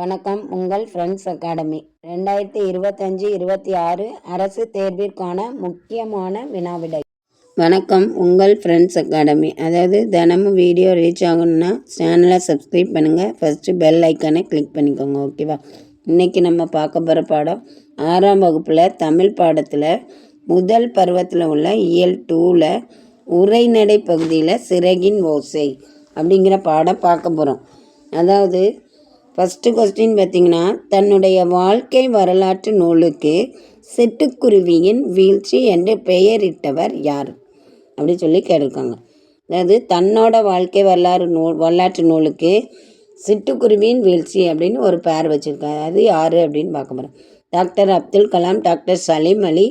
வணக்கம். உங்கள் friends academy 2025-26 அரசு தேர்விற்கான முக்கியமான வினாவிடை. வணக்கம். உங்கள் ஃப்ரெண்ட்ஸ் அகாடமி. அதாவது தினமும் வீடியோ ரீச் ஆகணும்னா சேனலை சப்ஸ்கிரைப் பண்ணுங்கள். ஃபஸ்ட்டு பெல் ஐக்கானை கிளிக் பண்ணிக்கோங்க. ஓகேவா? இன்றைக்கி நம்ம பார்க்க போகிற பாடம் 6ஆம் வகுப்பில் தமிழ் பாடத்தில் முதல் பருவத்தில் உள்ள இயல் 2ல் உரைநடை பகுதியில் சிறகின் ஓசை அப்படிங்கிற பாடம் பார்க்க போகிறோம். அதாவது ஃபஸ்ட்டு கொஸ்டின் பார்த்திங்கன்னா, தன்னுடைய வாழ்க்கை வரலாற்று நூலுக்கு சிட்டுக்குருவியின் வீழ்ச்சி என்று பெயரிட்டவர் யார் அப்படி சொல்லி கேட்டிருக்காங்க. அதாவது தன்னோட வாழ்க்கை வரலாற்று நூலுக்கு சிட்டுக்குருவியின் வீழ்ச்சி அப்படின்னு ஒரு பேர் வச்சுருக்காரு. அது யார் அப்படின்னு பார்க்க போகிறோம். டாக்டர் அப்துல் கலாம், டாக்டர் சலீம் அலி,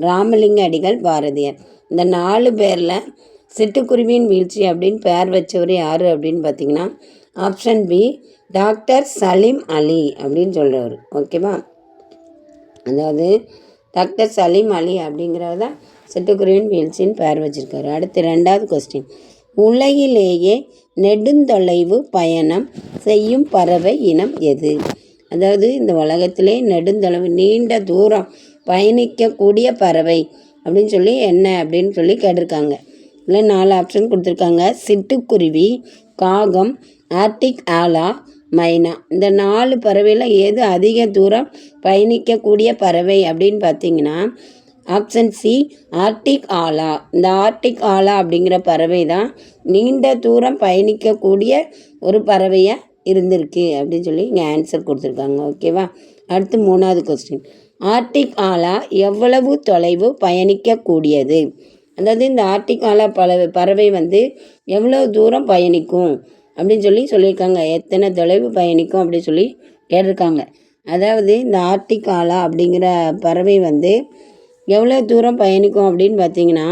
ராமலிங்க அடிகள், பாரதியார். இந்த 4 பேரில் சிட்டுக்குருவியின் வீழ்ச்சி அப்படின்னு பேர் வச்சவர் யார் அப்படின்னு பார்த்திங்கன்னா, ஆப்ஷன் பி டாக்டர் சலீம் அலி அப்படின்னு சொல்கிறவர். ஓகேவா? அதாவது டாக்டர் சலீம் அலி அப்படிங்கிறத தான் சிட்டுக்குருவியின் வீழ்ச்சின்னு பேர் வச்சுருக்காரு. அடுத்து 2வது கொஸ்டின், உலகிலேயே நெடுந்தொலைவு பயணம் செய்யும் பறவை இனம் எது? அதாவது இந்த உலகத்திலே நெடுந்தொலைவு நீண்ட தூரம் பயணிக்கக்கூடிய பறவை அப்படின்னு சொல்லி என்ன அப்படின்னு சொல்லி கேட்டிருக்காங்க. இல்லை 4 ஆப்ஷன் கொடுத்துருக்காங்க. சிட்டுக்குருவி, காகம், ஆர்டிக் ஆலா, மைனா. இந்த 4 பறவையில் எது அதிக தூரம் பயணிக்கக்கூடிய பறவை அப்படின்னு பார்த்தீங்கன்னா ஆப்ஷன் சி ஆர்டிக் ஆலா. இந்த ஆர்டிக் ஆலா அப்படிங்கிற பறவை தான் நீண்ட தூரம் பயணிக்கக்கூடிய ஒரு பறவையாக இருந்திருக்கு அப்படின்னு சொல்லி இங்கே ஆன்சர் கொடுத்துருக்காங்க. ஓகேவா? அடுத்து 3வது கொஸ்டின், ஆர்டிக் ஆலா எவ்வளவு தொலைவு பயணிக்கக்கூடியது? அதாவது இந்த ஆர்டிக் ஆலா பறவை எவ்வளோ தூரம் பயணிக்கும் அப்படின்னு சொல்லியிருக்காங்க. எத்தனை தொலைவு பயணிக்கும் அப்படின்னு சொல்லி கேட்டிருக்காங்க. அதாவது இந்த ஆர்டிக் ஆலா அப்படிங்கிற பறவை எவ்வளோ தூரம் பயணிக்கும் அப்படின்னு பார்த்தீங்கன்னா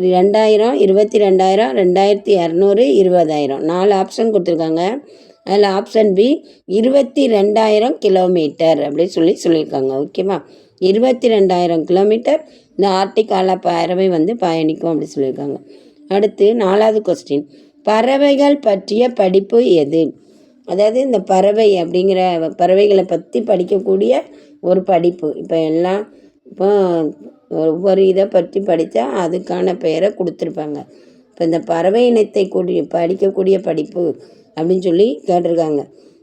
2000, 22,000, 2200, 20,000 4 ஆப்ஷன் கொடுத்துருக்காங்க. அதில் ஆப்ஷன் பி 22,000 கிலோமீட்டர் அப்படின்னு சொல்லியிருக்காங்க. ஓகேவா? 22,000 கிலோமீட்டர் இந்த ஆர்டிக் ஆலா பறவை பயணிக்கும் அப்படி சொல்லியிருக்காங்க. அடுத்து 4வது கொஸ்டின், பறவைகள் பற்றிய படிப்பு எது? அதாவது இந்த பறவை அப்படிங்கிற பறவைகளை பற்றி படிக்கக்கூடிய ஒரு படிப்பு. இப்போ ஒவ்வொரு இதை பற்றி படித்தா அதுக்கான பெயரை கொடுத்துருப்பாங்க. இப்போ இந்த பறவை இனத்தை படிக்கக்கூடிய படிப்பு அப்படின்னு சொல்லி கேட்டிருக்காங்க.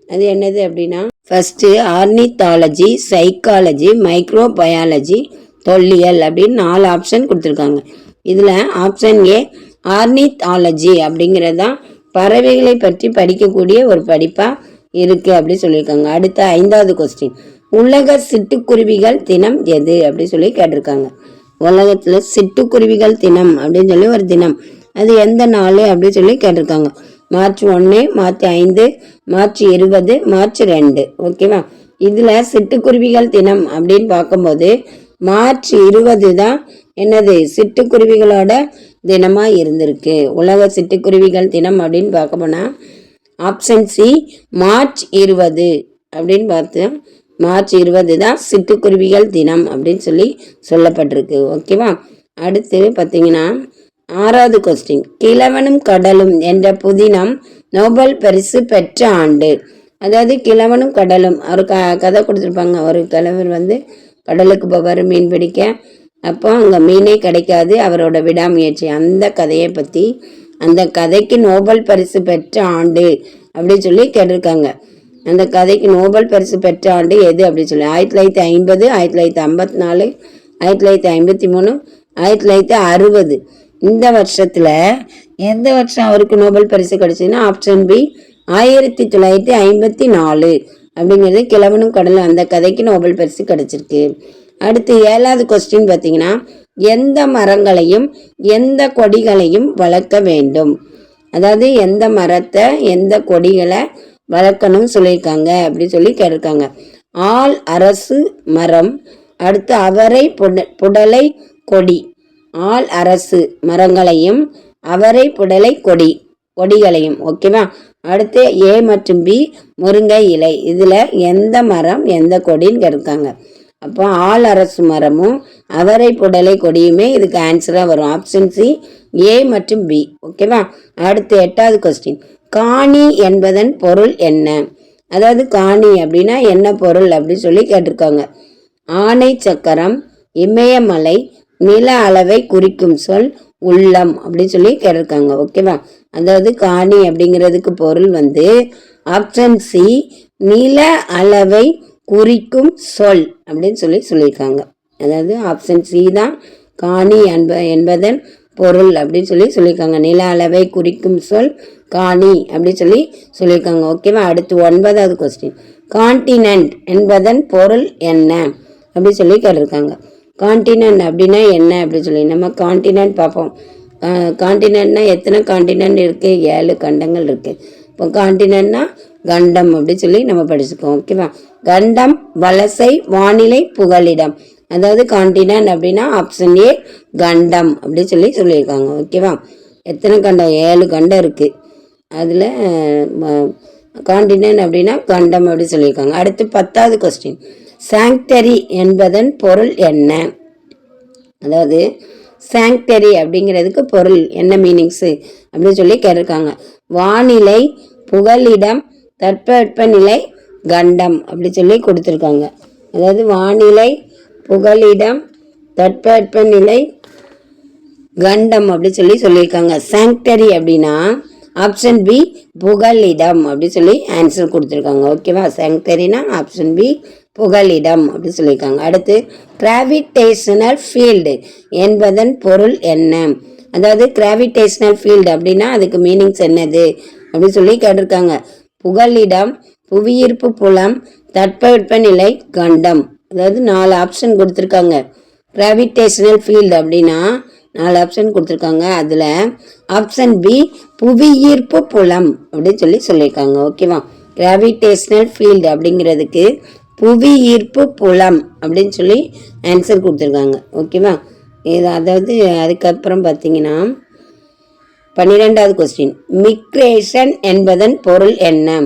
அது என்னது அப்படின்னா, ஃபஸ்ட்டு ஆர்னித்தாலஜி, சைக்காலஜி, மைக்ரோபயாலஜி, தொல்லியல் அப்படின்னு 4 ஆப்ஷன் கொடுத்துருக்காங்க. இதில் ஆப்ஷன் ஏ ஆர்னித்தாலஜி அப்படிங்கிறது தான் பறவைகளை பற்றி படிக்கக்கூடிய ஒரு படிப்பாக இருக்குது அப்படி சொல்லியிருக்காங்க. அடுத்த 5வது கொஸ்டின், உலக சிட்டுக்குருவிகள் தினம் எது அப்படி சொல்லி கேட்டிருக்காங்க. உலகத்தில் சிட்டுக்குருவிகள் தினம் அப்படின்னு சொல்லி ஒரு தினம், அது எந்த நாள் அப்படின்னு சொல்லி கேட்டிருக்காங்க. March 1, March 5, March 20, March 2. ஓகேவா? இதில் சிட்டுக்குருவிகள் தினம் அப்படின்னு பார்க்கும்போது மார்ச் 20 தான் என்னது சிட்டுக்குருவிகளோட தினமாக இருந்திருக்கு. உலக சிட்டுக்குருவிகள் தினம் அப்படின்னு பார்க்க போனால் ஆப்ஷன் சி மார்ச் 20 அப்படின்னு பார்த்தோம். மார்ச் 20 தான் சிட்டுக்குருவிகள் தினம் அப்படின்னு சொல்லப்பட்டிருக்கு. ஓகேவா? அடுத்து பார்த்தீங்கன்னா 6வது கொஸ்டின், கிழவனும் கடலும் என்ற புதினம் நோபல் பரிசு பெற்ற ஆண்டு. அதாவது கிழவனும் கடலும் ஒரு கதை கொடுத்துருப்பாங்க. ஒரு கிழவர் கடலுக்கு போவார் மீன் பிடிக்க. அப்போ அங்கே மீனே கிடைக்காது. அவரோட விடாமுயற்சி அந்த கதையை பற்றி, அந்த கதைக்கு நோபல் பரிசு பெற்ற ஆண்டு அப்படின்னு சொல்லி கேட்டிருக்காங்க. அந்த கதைக்கு நோபல் பரிசு பெற்ற ஆண்டு எது அப்படின்னு சொல்லி 1950, 1954, 1953, 1960. இந்த வருஷத்தில் எந்த வருஷம் அவருக்கு நோபல் பரிசு கிடைச்சதுன்னா ஆப்ஷன் பி 1954 அப்படிங்கிறது கிழவனும் கடலும் அந்த கதைக்கு நோபல் பரிசு கிடைச்சிருக்கு. அடுத்து 7வது கொஸ்டின் பார்த்தீங்கன்னா, எந்த மரங்களையும் எந்த கொடிகளையும் வளர்க்க வேண்டும்? அதாவது எந்த மரத்தை எந்த கொடிகளை வளர்க்கணும்னு சொல்லியிருக்காங்க அப்படி சொல்லி கேட்டிருக்காங்க. ஆல் அரசு மரம், அடுத்து அவரை புடலை கொடி. ஆல் அரசு மரங்களையும் அவரை புடலை கொடிகளையும். ஓகேவா? அடுத்து ஏ மற்றும் பி முருங்கை இலை. இதில் எந்த மரம் எந்த கொடின்னு கேட்டிருக்காங்க. அப்போ ஆல் அரசு மரமும் அவரை புடலை கொடியுமே இதுக்கு ஆன்சராக வரும். ஆப்ஷன் சி ஏ மற்றும் பி. ஓகேவா? அடுத்து 8வது கொஸ்டின், காணி என்பதன் பொருள் என்ன? அதாவது காணி அப்படின்னா என்ன பொருள் அப்படின்னு சொல்லி கேட்டிருக்காங்க. ஆணை சக்கரம், இமயமலை, நில அளவை குறிக்கும் சொல் உள்ளம் அப்படின்னு சொல்லி கேட்டிருக்காங்க. ஓகேவா? அதாவது காணி அப்படிங்கிறதுக்கு பொருள் வந்து ஆப்ஷன் சி நில அளவை குறிக்கும் சொல் அப்படின்னு சொல்லியிருக்காங்க. அதாவது ஆப்ஷன் சி தான் காணி என்பதன் பொருள் அப்படின்னு சொல்லியிருக்காங்க. நில அளவை குறிக்கும் சொல் காணி அப்படின்னு சொல்லியிருக்காங்க. ஓகேவா? அடுத்து 9வது கொஸ்டின். கான்டினென்ட் என்பதன் பொருள் என்ன அப்படின்னு சொல்லி கேட்டிருக்காங்க. கான்டினென்ட் அப்படின்னா என்ன அப்படின்னு சொல்லி நம்ம கான்டினென்ட் பார்ப்போம். கான்டினென்ட்னா எத்தனை கான்டினென்ட் இருக்குது? 7 கண்டங்கள் இருக்குது. இப்போ கான்டினென்ட்னா கண்டம் அப்படின்னு சொல்லி நம்ம படிச்சுக்கோம். ஓகேவா? கண்டம், வலசை, வானிலை, புகலிடம். அதாவது கான்டினென்ட் அப்படின்னா ஆப்ஷன் ஏ கண்டம் அப்படின்னு சொல்லியிருக்காங்க. ஓகேவா? எத்தனை கண்டம்? 7 கண்டம் இருக்குது. அதில் கான்டினென்ட் அப்படின்னா கண்டம் அப்படின்னு சொல்லியிருக்காங்க. அடுத்து 10வது கொஸ்டின். சாங்க்டரி என்பதன் பொருள் என்ன? அதாவது சாங்க்டரி அப்படிங்கிறதுக்கு பொருள் என்ன மீனிங்ஸு அப்படின்னு சொல்லி கேட்டிருக்காங்க. வானிலை, புகலிடம், தட்பவெப்பநிலை, கண்டம் அப்படி சொல்லி கொடுத்துருக்காங்க. அதாவது வானிலை, புகலிடம், தட்பவெப்பநிலை, கண்டம் அப்படி சொல்லியிருக்காங்க. சாங்க்டரி அப்படின்னா ஆப்ஷன் பி புகலிடம் அப்படி சொல்லி ஆன்சர் கொடுத்துருக்காங்க. ஓகேவா? சாங்க்டரினா ஆப்ஷன் பி புகலிடம் அப்படி சொல்லியிருக்காங்க. அடுத்து கிராவிடேஷனல் ஃபீல்டு என்பதன் பொருள் என்ன? அதாவது கிராவிடேஷனல் ஃபீல்டு அப்படின்னா அதுக்கு மீனிங்ஸ் என்னது அப்படின்னு சொல்லி கேட்டிருக்காங்க. புகலிடம், புவியீர்ப்பு புலம், தட்பவெப்பநிலை, கண்டம். அதாவது 4 ஆப்ஷன் கொடுத்துருக்காங்க. கிராவிடேஷனல் ஃபீல்டு அப்படின்னா 4 ஆப்ஷன் கொடுத்துருக்காங்க. அதில் ஆப்ஷன் பி புவியீர்ப்பு புலம் அப்படின்னு சொல்லியிருக்காங்க. ஓகேவா? கிராவிடேஷனல் ஃபீல்டு அப்படிங்கிறதுக்கு புவி ஈர்ப்பு புலம் அப்படின்னு சொல்லி ஆன்சர் கொடுத்துருக்காங்க. ஓகேவா? இது அதாவது அதுக்கப்புறம் பார்த்தீங்கன்னா 12வது கொஸ்டின். மிக்ரேஷன் என்பதன் பொருள் என்ன?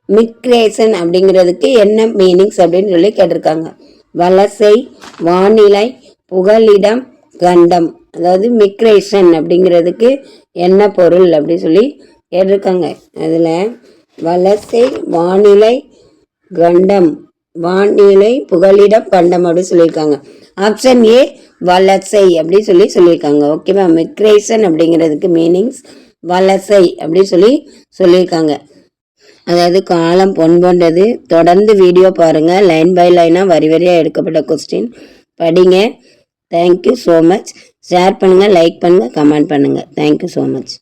மிக்ரேஷன் அப்படிங்கிறதுக்கு என்ன மீனிங்ஸ் அப்படின்னு சொல்லி கேட்டிருக்காங்க. வலசை, வானிலை, புகலிடம், கண்டம். அதாவது மிக்ரேஷன் அப்படிங்கிறதுக்கு என்ன பொருள் அப்படின்னு சொல்லி கேட்டிருக்காங்க. அதில் வலசை, வானிலை, கண்டம், வானிலை, புகலிடம், கண்டம் அப்படின்னு சொல்லியிருக்காங்க. ஆப்ஷன் ஏ வலசை அப்படி சொல்லியிருக்காங்க. ஓகேவா? மிக்ரேஷன் அப்படிங்கிறதுக்கு மீனிங்ஸ் வலசை அப்படி சொல்லியிருக்காங்க. அதாவது காலம் பொன் போன்றது. தொடர்ந்து வீடியோ பாருங்கள். லைன் பை லைனாக வரி வரியாக எடுக்கப்பட்ட கொஸ்டின் படிங்க. Thank you so much. ஷேர் பண்ணுங்கள், லைக் பண்ணுங்கள், கமெண்ட் பண்ணுங்கள். Thank you so much.